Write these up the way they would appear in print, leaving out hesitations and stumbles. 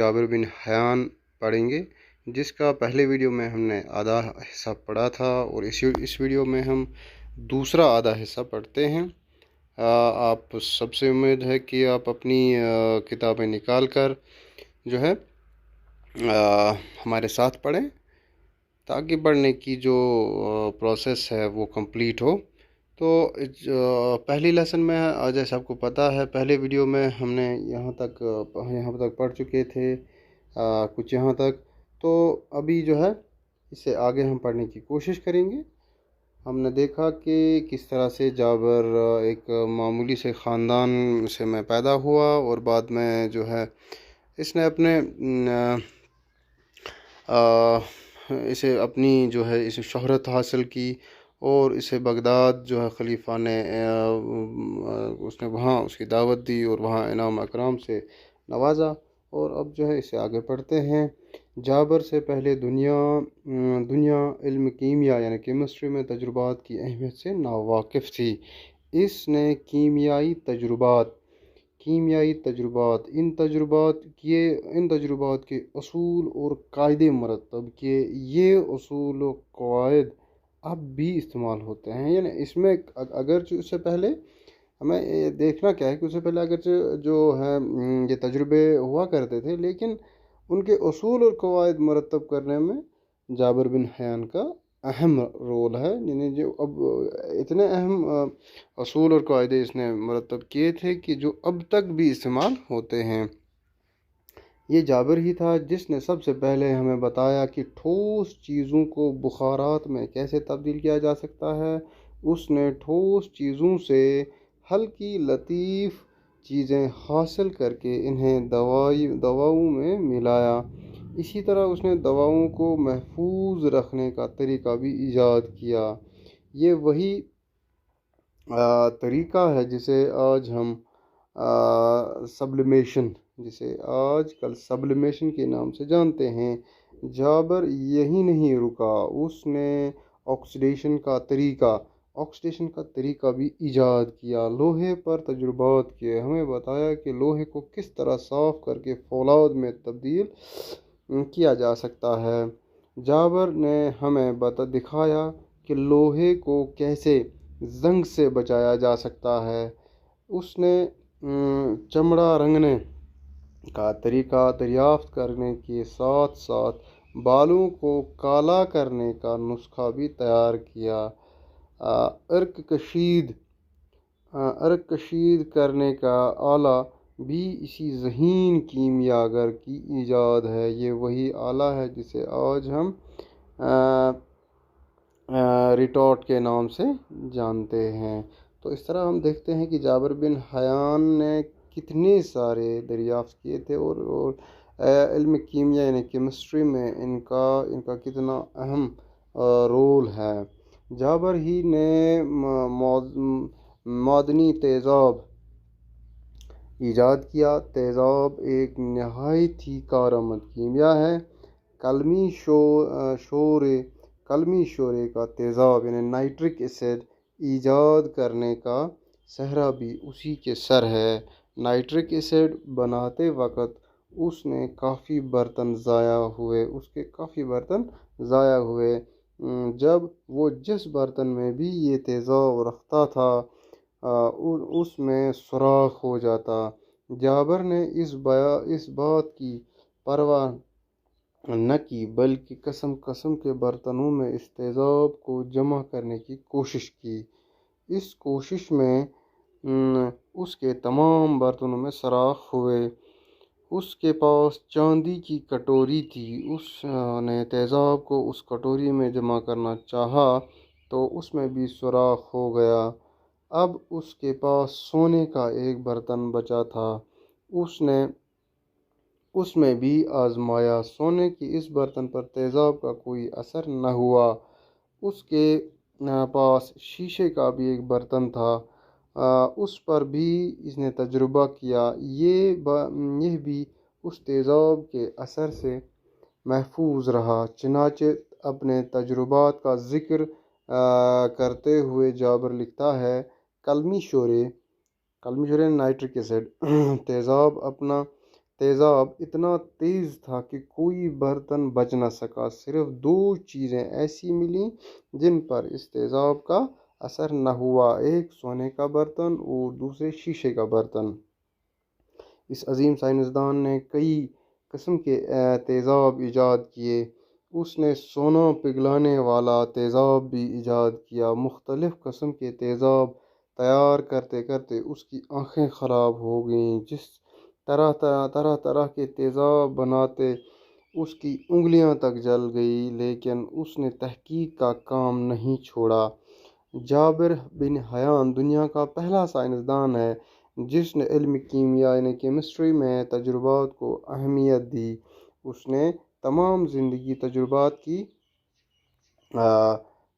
Jabir bin Hayyan पढ़ेंगे, जिसका पहले वीडियो में हमने आधा हिस्सा पढ़ा था और इस वीडियो में हम दूसरा आधा हिस्सा पढ़ते हैं। आप सबसे उम्मीद है कि आप अपनी किताबें निकाल कर जो है हमारे साथ पढ़ें, ताकि पढ़ने की जो प्रोसेस है वो कंप्लीट हो। तो पहली लेसन में जैसे आपको पता है, पहले वीडियो में हमने यहाँ तक पढ़ चुके थे, कुछ यहाँ तक। तो अभी जो है इससे आगे हम पढ़ने की कोशिश करेंगे। हमने देखा कि किस तरह से जाबिर एक मामूली से ख़ानदान से में पैदा हुआ और बाद में जो है इसने अपने इसे अपनी जो है इसे शोहरत हासिल की और इसे बगदाद जो है खलीफा ने उसने वहाँ उसकी दावत दी और वहाँ इनाम अकराम से नवाजा। और अब जो है इसे आगे पढ़ते हैं। जाबिर से पहले दुनिया इल्म कीमिया यानी केमिस्ट्री में तजुर्बात की अहमियत से नावाकिफ़ थी। इसने कीमियाई तजुर्बात इन तजुर्बात के असूल और कायदे मरतब किए। ये असूल और कवायद अब भी इस्तेमाल होते हैं। यानी इसमें अगर उससे पहले हमें ये देखना क्या है कि उससे पहले अगर जो है ये तजुर्बे हुआ करते थे, लेकिन उनके असूल और कवायद मरतब करने में जाबिर बिन हयान का अहम रोल है। यानी जो अब इतने अहम असूल और कायदे इसने मरतब किए थे कि जो अब तक भी इस्तेमाल होते हैं। ये जाबिर ही था जिसने सबसे पहले हमें बताया कि ठोस चीज़ों को बुखारात में कैसे तब्दील किया जा सकता है। उसने ठोस चीज़ों से हल्की लतीफ़ चीज़ें हासिल करके इन्हें दवाओं में मिलाया। इसी तरह उसने दवाओं को महफूज रखने का तरीका भी ईजाद किया। ये वही तरीका है जिसे आजकल सब्लिमेशन के नाम से जानते हैं। जाबिर यही नहीं रुका, उसने ऑक्सीडेशन का तरीका भी ईजाद किया। लोहे पर तजुर्बात किए, हमें बताया कि लोहे को किस तरह साफ़ करके फौलाद में तब्दील किया जा सकता है। जाबिर ने हमें दिखाया कि लोहे को कैसे जंग से बचाया जा सकता है। उसने चमड़ा रंगने का तरीका दरियाफ्त करने के साथ साथ बालों को काला करने का नुस्खा भी तैयार किया। अर्क कशीद करने का आला भी इसी ज़हीन कीमियागर की ईजाद है। ये वही आला है जिसे आज हम रिटॉर्ट के नाम से जानते हैं। तो इस तरह हम देखते हैं कि जाबिर बिन हयान ने कितने सारे दरियाफ्त किए थे और इल्म कीमिया यानी केमिस्ट्री में इनका कितना अहम रोल है। जाबिर ही ने मादनी तेज़ाब ईजाद किया। तेज़ाब एक नहायत ही कारआमद कीमिया है। कलमी शोरे का तेज़ाब यानी नाइट्रिक एसिड ईजाद करने का सहरा भी उसी के सर है। नाइट्रिक एसिड बनाते वक़्त उसके काफ़ी बर्तन ज़ाया हुए। जब वो जिस बर्तन में भी ये तेज़ाब रखता था उसमें सुराख हो जाता। जाबिर ने इस बात की परवाह न की, बल्कि कसम के बर्तनों में इस तेज़ाब को जमा करने की कोशिश की। इस कोशिश में उसके तमाम बर्तनों में सुराख हुए। उसके पास चांदी की कटोरी थी। उसने तेज़ाब को उस कटोरी में जमा करना चाहा तो उसमें भी सुराख हो गया। अब उसके पास सोने का एक बर्तन बचा था। उसमें भी आजमाया। सोने की इस बर्तन पर तेज़ाब का कोई असर न हुआ। उसके पास शीशे का भी एक बर्तन था, उस पर भी इसने तजुर्बा किया। यह भी उस तेज़ाब के असर से महफूज रहा। चनाचे अपने तजुर्बात का ज़िक्र करते हुए जाबिर लिखता है, कलमी शोरे नाइट्रिक एसिड तेज़ाब अपना تیزاب اتنا تیز تھا کہ کوئی برتن بچ نہ سکا، صرف دو چیزیں ایسی ملیں جن پر اس تیزاب کا اثر نہ ہوا، ایک سونے کا برتن اور دوسرے شیشے کا برتن۔ اس عظیم سائنسدان نے کئی قسم کے تیزاب ایجاد کیے، اس نے سونا پگھلانے والا تیزاب بھی ایجاد کیا۔ مختلف قسم کے تیزاب تیار کرتے کرتے اس کی آنکھیں خراب ہو گئیں، جس طرح کے تیزاب بناتے اس کی انگلیاں تک جل گئی، لیکن اس نے تحقیق کا کام نہیں چھوڑا۔ جابر بن حیان دنیا کا پہلا سائنسدان ہے جس نے علم کیمیا یعنی کیمسٹری میں تجربات کو اہمیت دی۔ اس نے تمام زندگی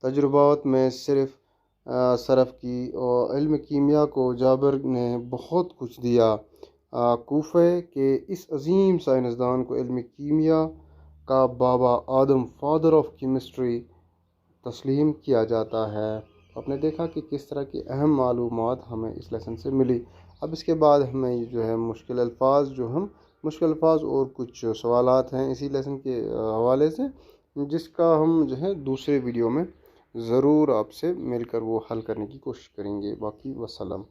تجربات میں صرف کی، اور علم کیمیا کو جابر نے بہت کچھ دیا۔ کوفہ کے اس عظیم سائنسدان کو علم کیمیا کا بابا آدم، فادر آف کیمسٹری، تسلیم کیا جاتا ہے۔ آپ نے دیکھا کہ کس طرح کی اہم معلومات ہمیں اس لیسن سے ملی۔ اب اس کے بعد ہمیں جو ہے مشکل الفاظ اور کچھ سوالات ہیں اسی لیسن کے حوالے سے، جس کا ہم جو ہے دوسرے ویڈیو میں ضرور آپ سے مل کر وہ حل کرنے کی کوشش کریں گے۔ باقی وسلام۔